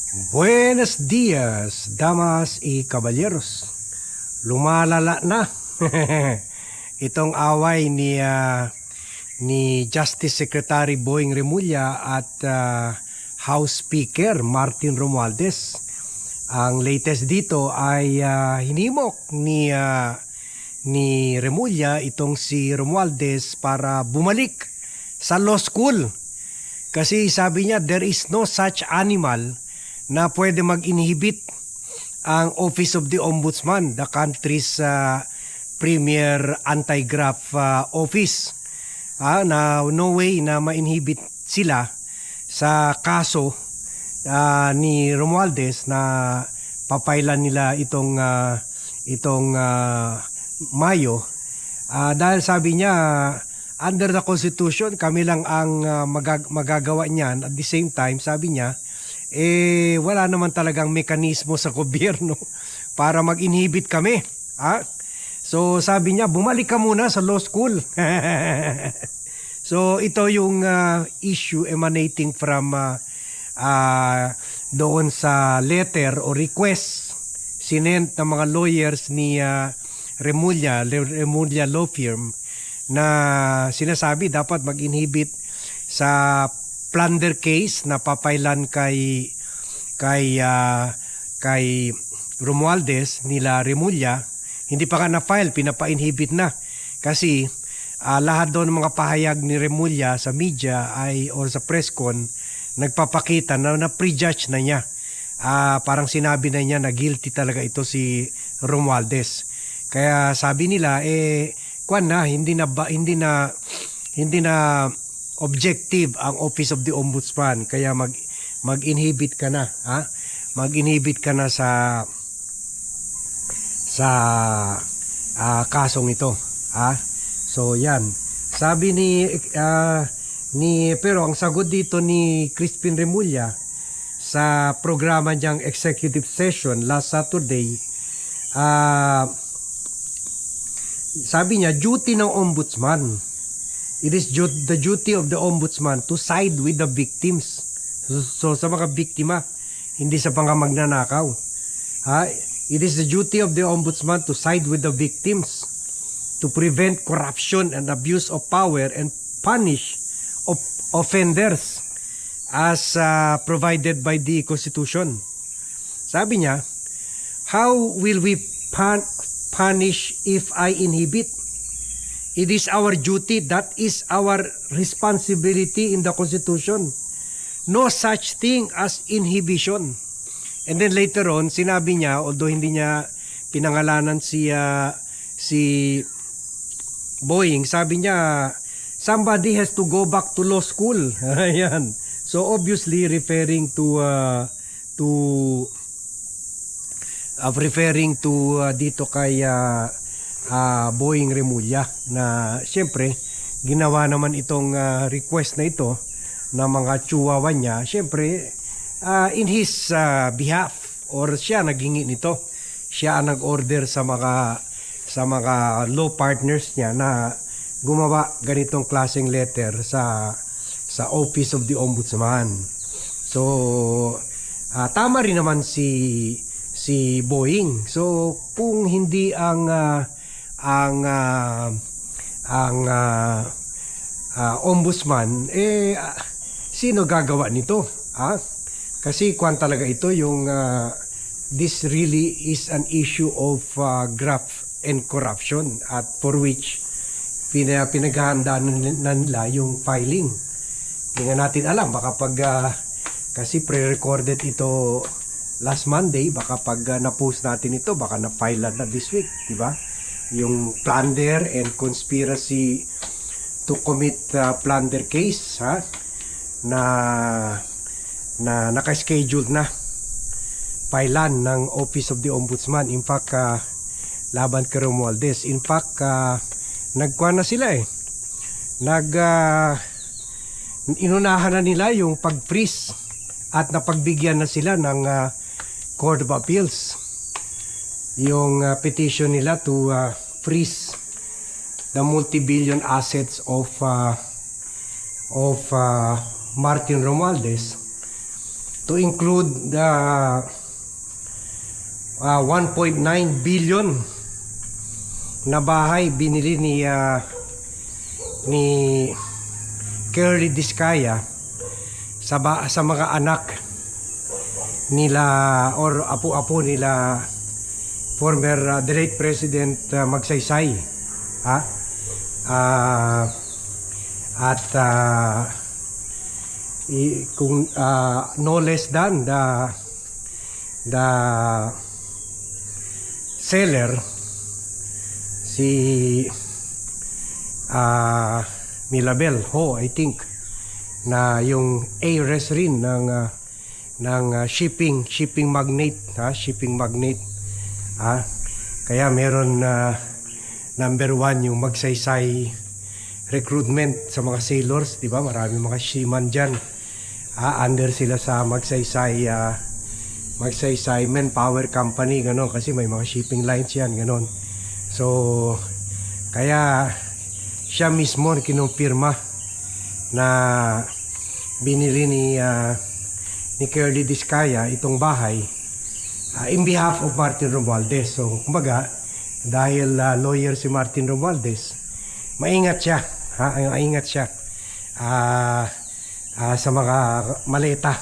Buenos dias, damas y caballeros. Lumalala na itong away ni Justice Secretary Boying Remulla at House Speaker Martin Romualdez. Ang latest dito ay hinimok ni Remulla itong si Romualdez para bumalik sa law school. Kasi sabi niya, there is no such animal na pwede mag-inhibit ang Office of the Ombudsman, the country's premier anti-graft office. Na no way na ma-inhibit sila sa kaso ni Romualdez na papailan nila itong Mayo. Dahil sabi niya, under the Constitution, kami lang ang magagawa niyan. At the same time, sabi niya, wala naman talagang mekanismo sa gobyerno para mag-inhibit kami. So sabi niya, bumalik ka muna sa law school. So ito yung issue emanating from doon sa letter o request sinent ng mga lawyers ni Remulla Law Firm, na sinasabi dapat mag-inhibit sa plunder case na papailan kay Romualdez nila Remulla. Hindi pa nga na-file, pinapa-inhibit na. Kasi lahat doon ng mga pahayag ni Remulla sa media o sa press con, nagpapakita na prejudge na niya. Parang sinabi na niya na guilty talaga ito si Romualdez. Kaya sabi nila, hindi na objective ang Office of the Ombudsman, kaya mag-inhibit ka na, mag-inhibit ka na sa kasong ito, So yan. Sabi pero ang sagot dito ni Crispin Remulla sa programa niyang executive session last Saturday, sabi niya, duty ng ombudsman. It is the duty of the ombudsman to side with the victims. So sa mga biktima, hindi sa mga magnanakaw. It is the duty of the ombudsman to side with the victims, to prevent corruption and abuse of power and punish offenders as provided by the Constitution. Sabi niya, how will we punish if I inhibit? It is our duty, that is our responsibility in the Constitution. No such thing as inhibition. And then later on, sinabi niya, although hindi niya pinangalanan si Boying, sabi niya, somebody has to go back to law school. Ayan. So obviously referring to dito kay Boying Remulla, na siyempre ginawa naman itong request na ito ng mga tsuwawa niya, siyempre in his behalf, or siya naghingi nito, siya ang nag-order sa mga law partners niya na gumawa ganitong klaseng letter sa Office of the Ombudsman. So tama rin naman si Boying. So kung hindi ang ombudsman, sino gagawa nito? Kasi kwan talaga ito yung this really is an issue of graft and corruption, at for which pinaghahandaan na nila yung filing. Hindi nga natin alam, baka kasi pre-recorded ito last Monday, baka pag na-post natin ito, baka na-file na this week, di ba? Yung plunder and conspiracy to commit plunder case, na naka-schedule na filean ng Office of the Ombudsman. In fact, laban kay Romualdez. In fact, nagkuha na sila inunahan na nila yung pag-freeze at napagbigyan na sila ng Court of Appeals yung petition nila to freeze the multi-billion assets of Martin Romualdez. to include the 1.9 billion na bahay binili ni Curly Discaya sa mga anak nila or apo-apo nila former the late President Magsaysay, at kung no less than the seller, si Milabel Ho, I think, na yung heiress rin ng shipping magnate, shipping magnate. Kaya meron number 1 yung Magsaysay recruitment sa mga sailors, di ba? Marami mga seaman dyan. Under sila sa Magsaysay Manpower Company, gano'n, kasi may mga shipping lines yan, gano'n. So, kaya siya mismo kinumpirma na binili ni Curly Discaya itong bahay in behalf of Martin Romualdez. So, kumbaga, dahil lawyer si Martin Romualdez, maingat siya, maingat siya sa mga maleta.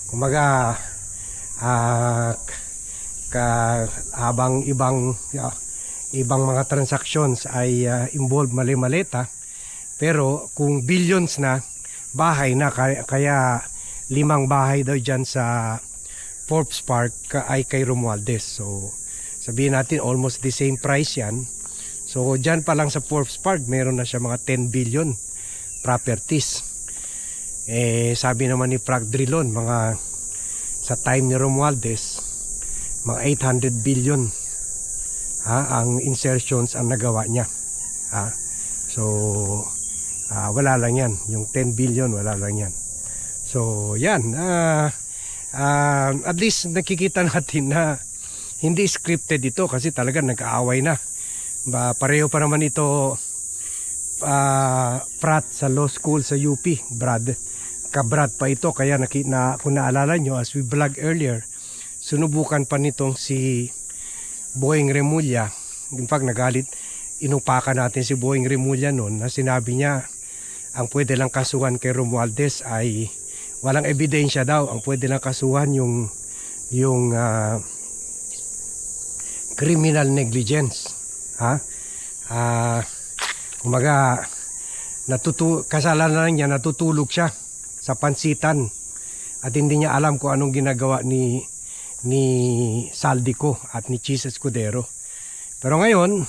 Kumbaga, habang ibang mga transactions ay involved maleta, pero kung billions na, bahay na, kaya 5 bahay daw dyan sa Forbes Park ay kay Romualdez. So sabihin natin almost the same price yan. So dyan pa lang sa Forbes Park meron na siya mga 10 billion properties. Sabi naman ni Frank Drilon, mga sa time ni Romualdez, mga 800 billion ang insertions ang nagawa niya. So wala lang yan, yung 10 billion wala lang yan. So yan, at least nakikita natin na hindi scripted ito, kasi talaga nag-aaway na. Pareho pa naman ito frat sa law school sa UP, kabrad pa ito. Kaya kung naalala nyo, as we vlog earlier, sunubukan pa nitong si Boying Remulla. In fact, nagalit, inupakan natin si Boying Remulla noon, na sinabi niya ang pwede lang kasuhan kay Romualdez ay walang ebidensya daw. Ang pwede lang kasuhan yung criminal negligence. Kumaga, kasalanan niya, natutulog siya sa pansitan at hindi niya alam kung anong ginagawa ni Saldico at ni Chis Escudero. Pero ngayon,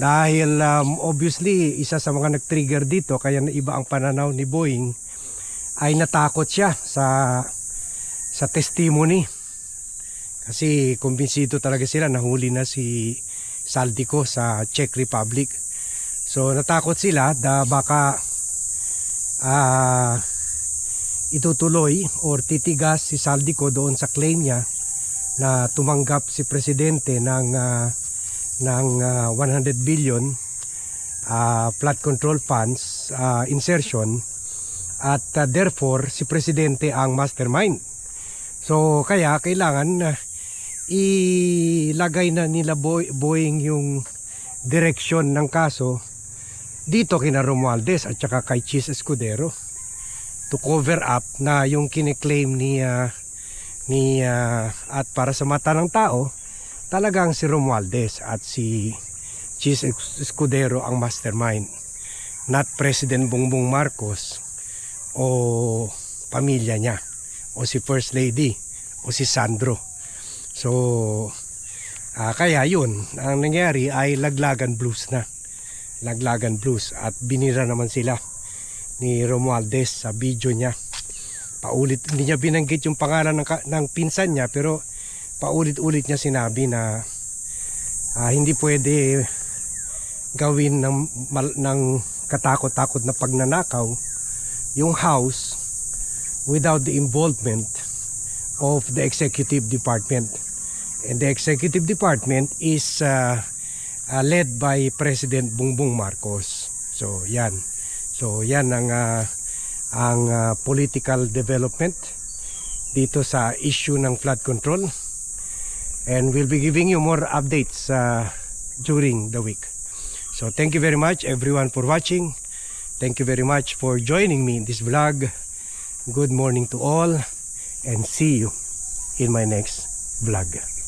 dahil obviously isa sa mga nag-trigger dito, kaya iba ang pananaw ni Boying, ay natakot siya sa testimony. Kasi kumbinsido talaga sila, nahuli na si Saldico sa Czech Republic. So natakot sila na baka itutuloy or titigas si Saldico doon sa claim niya na tumanggap si Presidente ng 100 billion flood control funds insertion, at therefore si Presidente ang mastermind. So kaya kailangan ilagay na nila Boying yung direksyon ng kaso dito kina Romualdez at saka kay Chis Escudero, to cover up na yung kiniklaim at para sa mata ng tao talagang si Romualdez at si Chis Escudero ang mastermind, not President Bongbong Marcos o pamilya niya o si First Lady o si Sandro. So kaya yun, ang nangyari ay laglagan blues na. Laglagan blues, at binira naman sila ni Romualdez sa video niya. Paulit, hindi niya binanggit yung pangalan ng pinsan niya, pero paulit-ulit niya sinabi na hindi pwede gawin ng katakot-takot na pagnanakaw yung house without the involvement of the executive department. And the executive department is led by President Bongbong Marcos. So yan ang political development dito sa issue ng flood control. And we'll be giving you more updates during the week. So thank you very much everyone for watching. Thank you very much for joining me in this vlog. Good morning to all and see you in my next vlog.